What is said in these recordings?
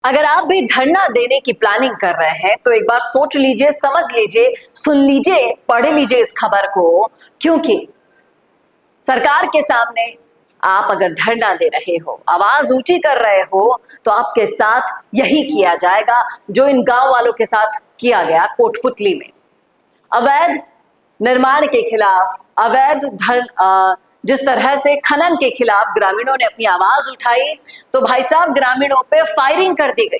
अगर आप भी धरना देने की प्लानिंग कर रहे हैं तो एक बार सोच लीजिए, समझ लीजिए, सुन लीजिए, पढ़ लीजिए इस खबर को, क्योंकि सरकार के सामने आप अगर धरना दे रहे हो, आवाज ऊंची कर रहे हो, तो आपके साथ यही किया जाएगा जो इन गांव वालों के साथ किया गया कोटपुतली में। अवैध निर्माण के खिलाफ, जिस तरह से खनन के खिलाफ ग्रामीणों ने अपनी आवाज उठाई, तो भाई साहब ग्रामीणों पे फायरिंग कर दी गई,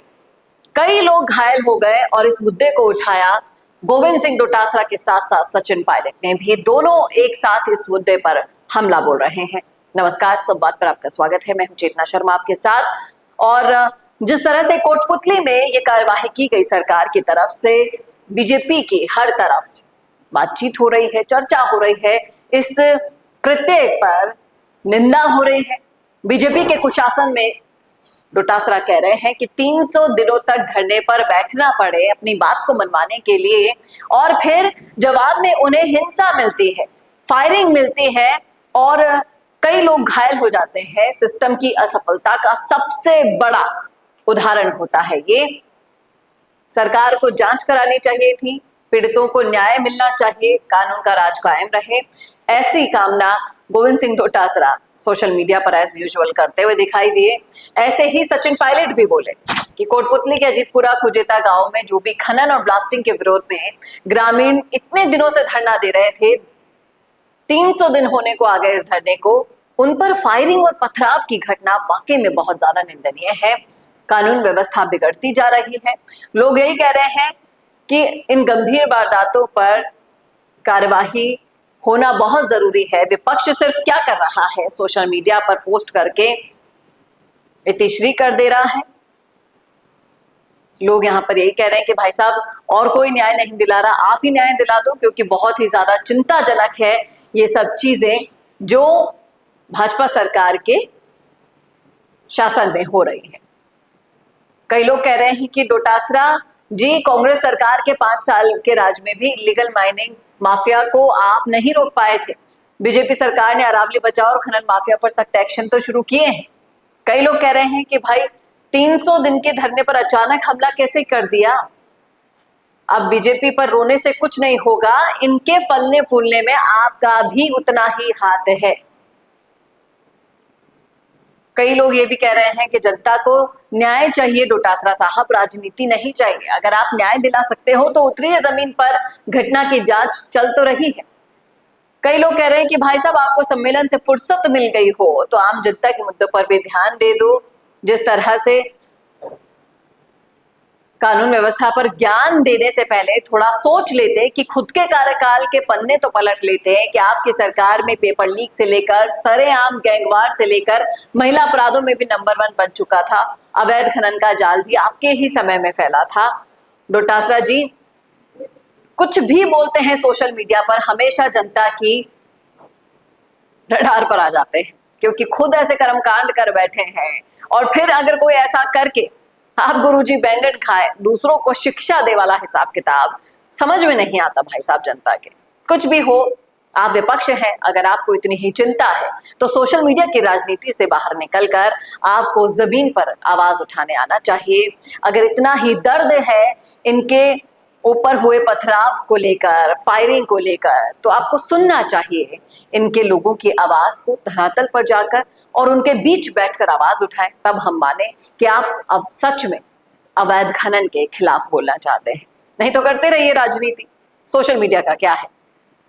कई लोग घायल हो गए और इस मुद्दे को उठाया गोविंद सिंह डोटासरा के साथ साथ सचिन पायलट ने भी, दोनों एक साथ इस मुद्दे पर हमला बोल रहे हैं। नमस्कार, संवाद पर आपका स्वागत है। मैं हूं चेतना शर्मा आपके साथ। और जिस तरह से कोटपुतली में ये कार्यवाही की गई सरकार की तरफ से, बीजेपी की हर तरफ बातचीत हो रही है, चर्चा हो रही है, इस कृत्य पर निंदा हो रही है। बीजेपी के कुशासन में डोटासरा कह रहे हैं कि 300 दिनों तक धरने पर बैठना पड़े अपनी बात को मनवाने के लिए, और फिर जवाब में उन्हें हिंसा मिलती है, फायरिंग मिलती है और कई लोग घायल हो जाते हैं। सिस्टम की असफलता का सबसे बड़ा उदाहरण होता है ये। सरकार को जांच करानी चाहिए थी, पीड़ितों को न्याय मिलना चाहिए, कानून का राज कायम रहे, ऐसी कामना गोविंद सिंह डोटासरा सोशल मीडिया पर एज यूजुअल करते हुए दिखाई दिए। ऐसे ही सचिन पायलट भी बोले कि कोटपुतली के अजीतपुरा कुजेता गांव में जो भी खनन और ब्लास्टिंग के विरोध में ग्रामीण इतने दिनों से धरना दे रहे थे, 300 दिन होने को आ गए इस धरने को, उन पर फायरिंग और पथराव की घटना वाकई में बहुत ज्यादा निंदनीय है। कानून व्यवस्था बिगड़ती जा रही है। लोग यही कह रहे हैं कि इन गंभीर वारदातों पर कार्यवाही होना बहुत जरूरी है। विपक्ष सिर्फ क्या कर रहा है, सोशल मीडिया पर पोस्ट करके इतिश्री कर दे रहा है। लोग यहाँ पर यही कह रहे हैं कि भाई साहब और कोई न्याय नहीं दिला रहा, आप ही न्याय दिला दो, क्योंकि बहुत ही ज्यादा चिंताजनक है ये सब चीजें जो भाजपा सरकार के शासन में हो रही है। कई लोग कह रहे हैं कि डोटासरा जी, कांग्रेस सरकार के 5 साल के राज में भी इलीगल माइनिंग माफिया को आप नहीं रोक पाए थे। बीजेपी सरकार ने अरावली बचाओ और खनन माफिया पर सख्त एक्शन तो शुरू किए हैं। कई लोग कह रहे हैं कि भाई 300 दिन के धरने पर अचानक हमला कैसे कर दिया। अब बीजेपी पर रोने से कुछ नहीं होगा, इनके फलने फूलने में आपका भी उतना ही हाथ है। कई लोग ये भी कह रहे हैं कि जनता को न्याय चाहिए डोटासरा साहब, राजनीति नहीं चाहिए। अगर आप न्याय दिला सकते हो तो उतरिए जमीन पर, घटना की जांच चल तो रही है। कई लोग कह रहे हैं कि भाई साहब आपको सम्मेलन से फुर्सत मिल गई हो तो आम जनता के मुद्दों पर भी ध्यान दे दो। जिस तरह से कानून व्यवस्था पर ज्ञान देने से पहले थोड़ा सोच लेते कि खुद के कार्यकाल के पन्ने तो पलट लेते हैं कि आपकी सरकार में पेपर लीक से लेकर सरेआम गैंगवार से लेकर महिला अपराधों में भी नंबर 1 बन चुका था। अवैध खनन का जाल भी आपके ही समय में फैला था। डोटासरा जी कुछ भी बोलते हैं सोशल मीडिया पर, हमेशा जनता की रडार पर आ जाते हैं, क्योंकि खुद ऐसे कर्मकांड कर बैठे हैं। और फिर अगर कोई ऐसा करके आप गुरुजी बैंगन खाए, दूसरों को शिक्षा दे वाला हिसाब किताब समझ में नहीं आता भाई साहब जनता के। कुछ भी हो, आप विपक्ष हैं, अगर आपको इतनी ही चिंता है तो सोशल मीडिया की राजनीति से बाहर निकलकर आपको जमीन पर आवाज उठाने आना चाहिए। अगर इतना ही दर्द है इनके ऊपर हुए पथराव को लेकर, फायरिंग को लेकर, तो आपको सुनना चाहिए इनके लोगों की आवाज को धरातल पर जाकर और उनके बीच बैठकर आवाज उठाएं। तब हम माने कि आप अब सच में अवैध खनन के खिलाफ बोलना चाहते हैं। नहीं तो करते रहिए राजनीति। सोशल मीडिया का क्या है,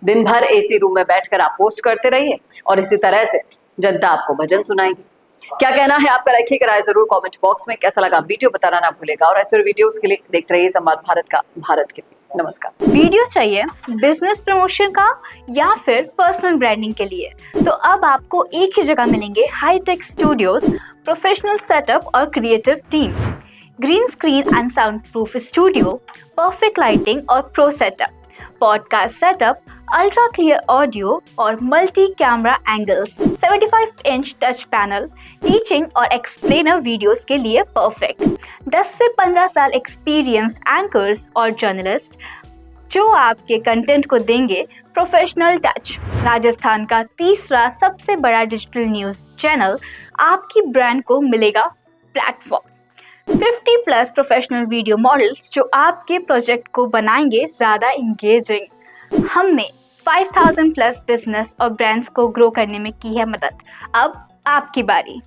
दिन भर एसी रूम में बैठकर आप पोस्ट करते रहिए और इसी तरह से जनता आपको भजन सुनाएगी। क्या कहना है आपका, रखिएगा राय जरूर कमेंट बॉक्स में। कैसा लगा वीडियो बताना ना भूलेगा, और ऐसे वीडियोस के लिए देखते रहिए संवाद भारत का, भारत के लिए। नमस्कार। वीडियो चाहिए बिजनेस प्रमोशन का या फिर पर्सनल ब्रांडिंग के लिए, तो अब आपको एक ही जगह मिलेंगे हाईटेक स्टूडियोज, प्रोफेशनल सेटअप और creative team, green screen and sound proof studio, perfect lighting और pro setup, podcast setup, ultra clear audio और multi camera angles, 75 inch touch panel, teaching और एक्सप्लेनर वीडियोस के लिए परफेक्ट। 10 से 15 साल experienced anchors और journalist जो आपके कंटेंट को देंगे प्रोफेशनल टच। राजस्थान का तीसरा सबसे बड़ा डिजिटल न्यूज चैनल आपकी ब्रांड को मिलेगा platform. 50 plus professional video models जो आपके प्रोजेक्ट को बनाएंगे ज़्यादा इंगेजिंग। हमने 5000 प्लस बिजनेस और ब्रांड्स को ग्रो करने में की है मदद। अब आपकी बारी।